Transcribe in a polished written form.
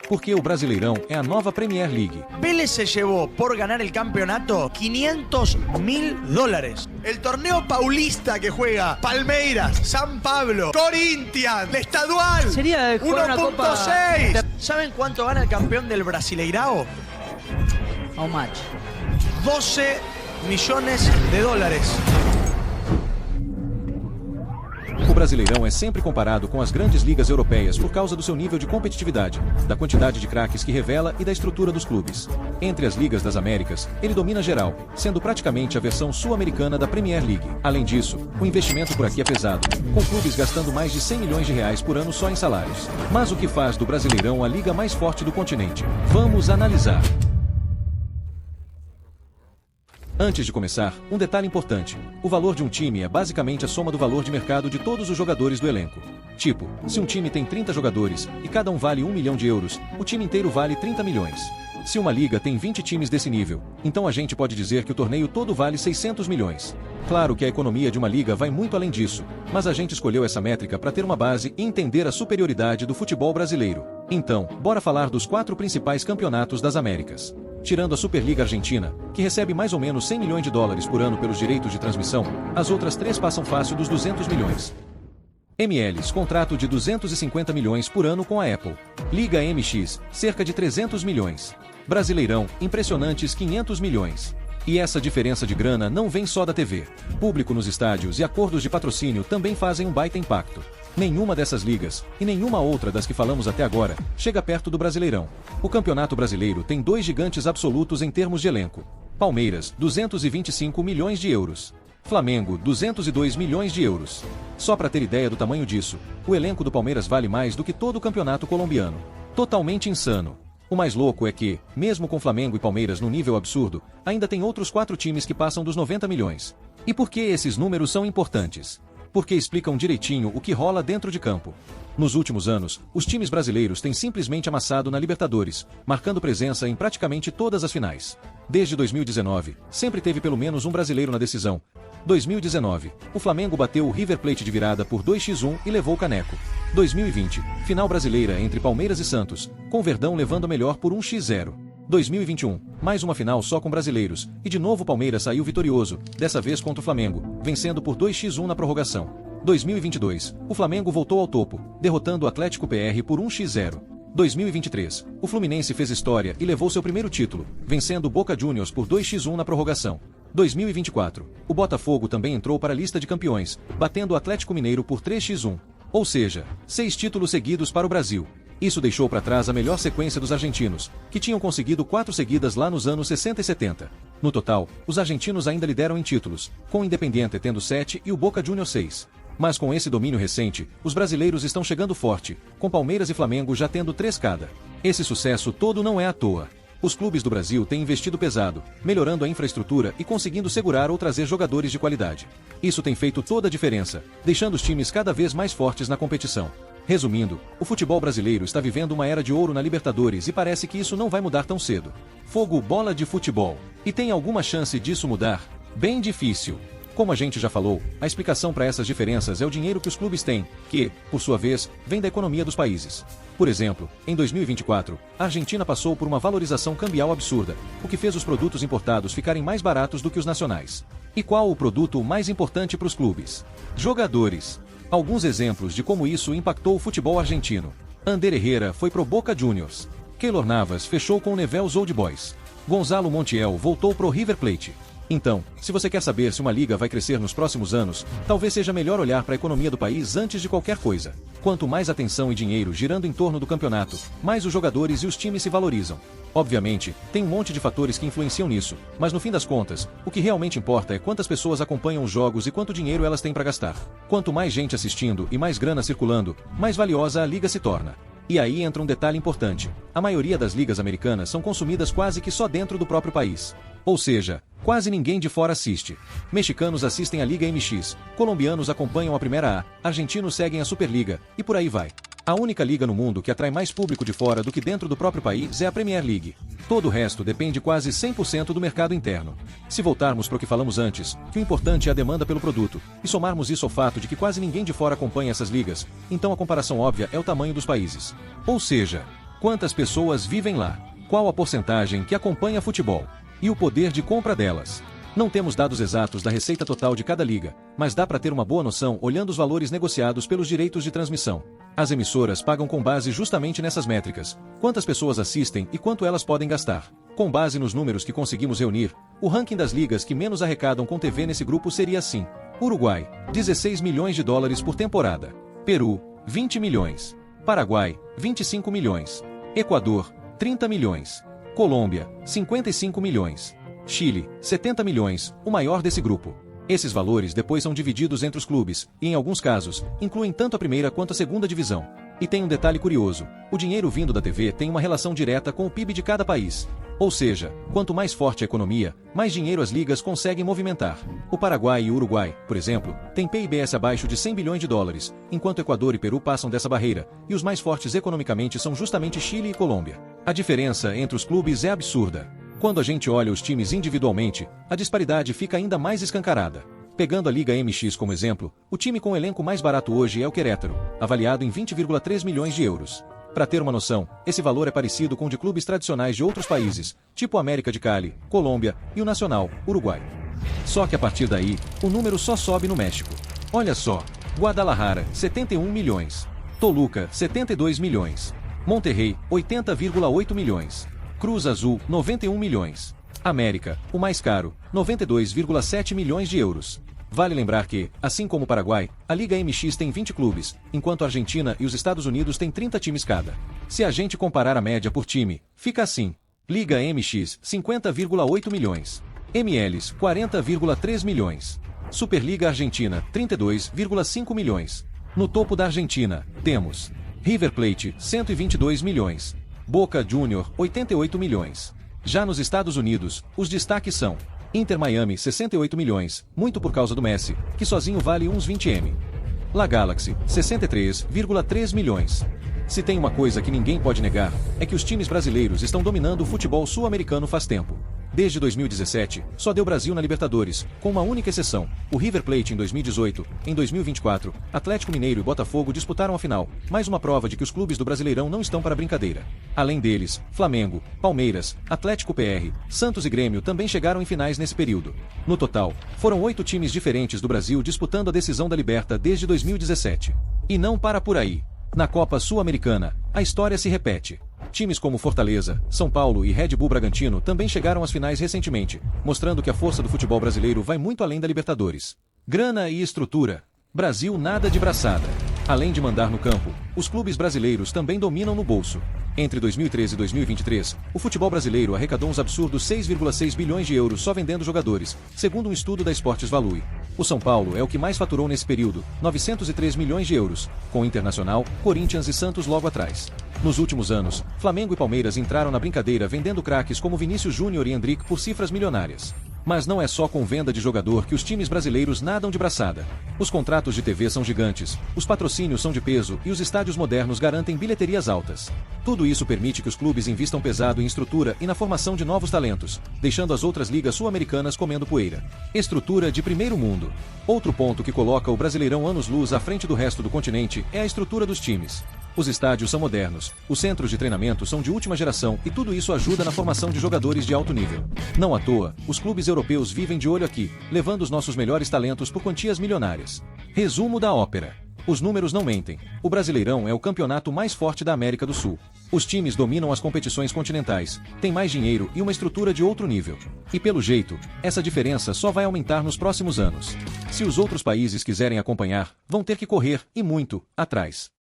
Porque o Brasileirão é a nova Premier League. Vélez se llevó por ganar el campeonato $500.000. El torneo paulista que juega Palmeiras, San Pablo, Corinthians, el Estadual, Sería jugar una copa. 1.6. ¿Saben cuánto gana el campeón del Brasileirao? How much? $12 millones. O Brasileirão é sempre comparado com as grandes ligas europeias por causa do seu nível de competitividade, da quantidade de craques que revela e da estrutura dos clubes. Entre as ligas das Américas, ele domina geral, sendo praticamente a versão sul-americana da Premier League. Além disso, o investimento por aqui é pesado, com clubes gastando mais de R$100 milhões por ano só em salários. Mas o que faz do Brasileirão a liga mais forte do continente? Vamos analisar. Antes de começar, um detalhe importante. O valor de um time é basicamente a soma do valor de mercado de todos os jogadores do elenco. Tipo, se um time tem 30 jogadores e cada um vale €1 milhão, o time inteiro vale 30 milhões. Se uma liga tem 20 times desse nível, então a gente pode dizer que o torneio todo vale 600 milhões. Claro que a economia de uma liga vai muito além disso, mas a gente escolheu essa métrica para ter uma base e entender a superioridade do futebol brasileiro. Então, bora falar dos 4 principais campeonatos das Américas. Tirando a Superliga Argentina, que recebe mais ou menos $100 milhões por ano pelos direitos de transmissão, as outras 3 passam fácil dos 200 milhões. MLS, contrato de 250 milhões por ano com a Apple. Liga MX, cerca de 300 milhões. Brasileirão, impressionantes 500 milhões. E essa diferença de grana não vem só da TV. Público nos estádios e acordos de patrocínio também fazem um baita impacto. Nenhuma dessas ligas, e nenhuma outra das que falamos até agora, chega perto do Brasileirão. O Campeonato Brasileiro tem 2 gigantes absolutos em termos de elenco. Palmeiras, €225 milhões. Flamengo, €202 milhões. Só para ter ideia do tamanho disso, o elenco do Palmeiras vale mais do que todo o campeonato colombiano. Totalmente insano. O mais louco é que, mesmo com Flamengo e Palmeiras num nível absurdo, ainda tem outros 4 times que passam dos 90 milhões. E por que esses números são importantes? Porque explicam direitinho o que rola dentro de campo. Nos últimos anos, os times brasileiros têm simplesmente amassado na Libertadores, marcando presença em praticamente todas as finais. Desde 2019, sempre teve pelo menos um brasileiro na decisão. 2019, o Flamengo bateu o River Plate de virada por 2-1 e levou o caneco. 2020, final brasileira entre Palmeiras e Santos, com Verdão levando a melhor por 1-0. 2021, mais uma final só com brasileiros, e de novo o Palmeiras saiu vitorioso, dessa vez contra o Flamengo, vencendo por 2-1 na prorrogação. 2022, o Flamengo voltou ao topo, derrotando o Atlético PR por 1-0. 2023, o Fluminense fez história e levou seu primeiro título, vencendo o Boca Juniors por 2-1 na prorrogação. 2024, o Botafogo também entrou para a lista de campeões, batendo o Atlético Mineiro por 3-1. Ou seja, 6 títulos seguidos para o Brasil. Isso deixou para trás a melhor sequência dos argentinos, que tinham conseguido 4 seguidas lá nos anos 60 e 70. No total, os argentinos ainda lideram em títulos, com o Independiente tendo 7 e o Boca Juniors 6. Mas com esse domínio recente, os brasileiros estão chegando forte, com Palmeiras e Flamengo já tendo 3 cada. Esse sucesso todo não é à toa. Os clubes do Brasil têm investido pesado, melhorando a infraestrutura e conseguindo segurar ou trazer jogadores de qualidade. Isso tem feito toda a diferença, deixando os times cada vez mais fortes na competição. Resumindo, o futebol brasileiro está vivendo uma era de ouro na Libertadores e parece que isso não vai mudar tão cedo. Fogo, bola de futebol. E tem alguma chance disso mudar? Bem difícil. Como a gente já falou, a explicação para essas diferenças é o dinheiro que os clubes têm, que, por sua vez, vem da economia dos países. Por exemplo, em 2024, a Argentina passou por uma valorização cambial absurda, o que fez os produtos importados ficarem mais baratos do que os nacionais. E qual o produto mais importante para os clubes? Jogadores. Alguns exemplos de como isso impactou o futebol argentino. Ander Herrera foi pro Boca Juniors. Keylor Navas fechou com o Newell's Old Boys. Gonzalo Montiel voltou pro River Plate. Então, se você quer saber se uma liga vai crescer nos próximos anos, talvez seja melhor olhar para a economia do país antes de qualquer coisa. Quanto mais atenção e dinheiro girando em torno do campeonato, mais os jogadores e os times se valorizam. Obviamente, tem um monte de fatores que influenciam nisso, mas no fim das contas, o que realmente importa é quantas pessoas acompanham os jogos e quanto dinheiro elas têm para gastar. Quanto mais gente assistindo e mais grana circulando, mais valiosa a liga se torna. E aí entra um detalhe importante. A maioria das ligas americanas são consumidas quase que só dentro do próprio país. Ou seja, quase ninguém de fora assiste. Mexicanos assistem a Liga MX, colombianos acompanham a Primeira A, argentinos seguem a Superliga, e por aí vai. A única liga no mundo que atrai mais público de fora do que dentro do próprio país é a Premier League. Todo o resto depende quase 100% do mercado interno. Se voltarmos para o que falamos antes, que o importante é a demanda pelo produto, e somarmos isso ao fato de que quase ninguém de fora acompanha essas ligas, então a comparação óbvia é o tamanho dos países. Ou seja, Quantas pessoas vivem lá? Qual a porcentagem que acompanha futebol? E o poder de compra delas? Não temos dados exatos da receita total de cada liga, mas dá para ter uma boa noção olhando os valores negociados pelos direitos de transmissão. As emissoras pagam com base justamente nessas métricas: quantas pessoas assistem e quanto elas podem gastar. Com base nos números que conseguimos reunir, o ranking das ligas que menos arrecadam com TV nesse grupo seria assim: Uruguai, 16 milhões de dólares por temporada. Peru, 20 milhões. Paraguai, 25 milhões. Equador, 30 milhões. Colômbia, 55 milhões. Chile, 70 milhões, o maior desse grupo. Esses valores depois são divididos entre os clubes, e em alguns casos, incluem tanto a primeira quanto a segunda divisão. E tem um detalhe curioso: o dinheiro vindo da TV tem uma relação direta com o PIB de cada país. Ou seja, quanto mais forte a economia, mais dinheiro as ligas conseguem movimentar. O Paraguai e o Uruguai, por exemplo, têm PIBs abaixo de 100 bilhões de dólares, enquanto Equador e Peru passam dessa barreira, e os mais fortes economicamente são justamente Chile e Colômbia. A diferença entre os clubes é absurda. Quando a gente olha os times individualmente, a disparidade fica ainda mais escancarada. Pegando a Liga MX como exemplo, o time com o elenco mais barato hoje é o Querétaro, avaliado em 20,3 milhões de euros. Para ter uma noção, esse valor é parecido com o de clubes tradicionais de outros países, tipo América de Cali, Colômbia e o Nacional, Uruguai. Só que a partir daí, o número só sobe no México. Olha só: Guadalajara, 71 milhões. Toluca, 72 milhões. Monterrey, 80,8 milhões. Cruz Azul, 91 milhões. América, o mais caro, 92,7 milhões de euros. Vale lembrar que, assim como o Paraguai, a Liga MX tem 20 clubes, enquanto a Argentina e os Estados Unidos têm 30 times cada. Se a gente comparar a média por time, fica assim: Liga MX, 50,8 milhões. MLS, 40,3 milhões. Superliga Argentina, 32,5 milhões. No topo da Argentina, temos River Plate, 122 milhões. Boca Juniors, 88 milhões. Já nos Estados Unidos, os destaques são Inter Miami, 68 milhões, muito por causa do Messi, que sozinho vale uns 20 M. La Galaxy, 63,3 milhões. Se tem uma coisa que ninguém pode negar, é que os times brasileiros estão dominando o futebol sul-americano faz tempo. Desde 2017, só deu Brasil na Libertadores, com uma única exceção: o River Plate em 2018. Em 2024, Atlético Mineiro e Botafogo disputaram a final, mais uma prova de que os clubes do Brasileirão não estão para brincadeira. Além deles, Flamengo, Palmeiras, Atlético PR, Santos e Grêmio também chegaram em finais nesse período. No total, foram 8 times diferentes do Brasil disputando a decisão da Liberta desde 2017. E não para por aí. Na Copa Sul-Americana, a história se repete. Times como Fortaleza, São Paulo e Red Bull Bragantino também chegaram às finais recentemente, mostrando que a força do futebol brasileiro vai muito além da Libertadores. Grana e estrutura. Brasil nada de braçada. Além de mandar no campo, os clubes brasileiros também dominam no bolso. Entre 2013 e 2023, o futebol brasileiro arrecadou uns absurdos 6,6 bilhões de euros só vendendo jogadores, segundo um estudo da Esportes Value. O São Paulo é o que mais faturou nesse período, 903 milhões de euros, com Internacional, Corinthians e Santos logo atrás. Nos últimos anos, Flamengo e Palmeiras entraram na brincadeira vendendo craques como Vinícius Júnior e Endrick por cifras milionárias. Mas não é só com venda de jogador que os times brasileiros nadam de braçada. Os contratos de TV são gigantes, os patrocínios são de peso e os estádios modernos garantem bilheterias altas. Tudo isso permite que os clubes invistam pesado em estrutura e na formação de novos talentos, deixando as outras ligas sul-americanas comendo poeira. Estrutura de primeiro mundo. Outro ponto que coloca o Brasileirão anos-luz à frente do resto do continente é a estrutura dos times. Os estádios são modernos, os centros de treinamento são de última geração e tudo isso ajuda na formação de jogadores de alto nível. Não à toa, os clubes europeus vivem de olho aqui, levando os nossos melhores talentos por quantias milionárias. Resumo da ópera. Os números não mentem. O Brasileirão é o campeonato mais forte da América do Sul. Os times dominam as competições continentais, têm mais dinheiro e uma estrutura de outro nível. E pelo jeito, essa diferença só vai aumentar nos próximos anos. Se os outros países quiserem acompanhar, vão ter que correr, e muito, atrás.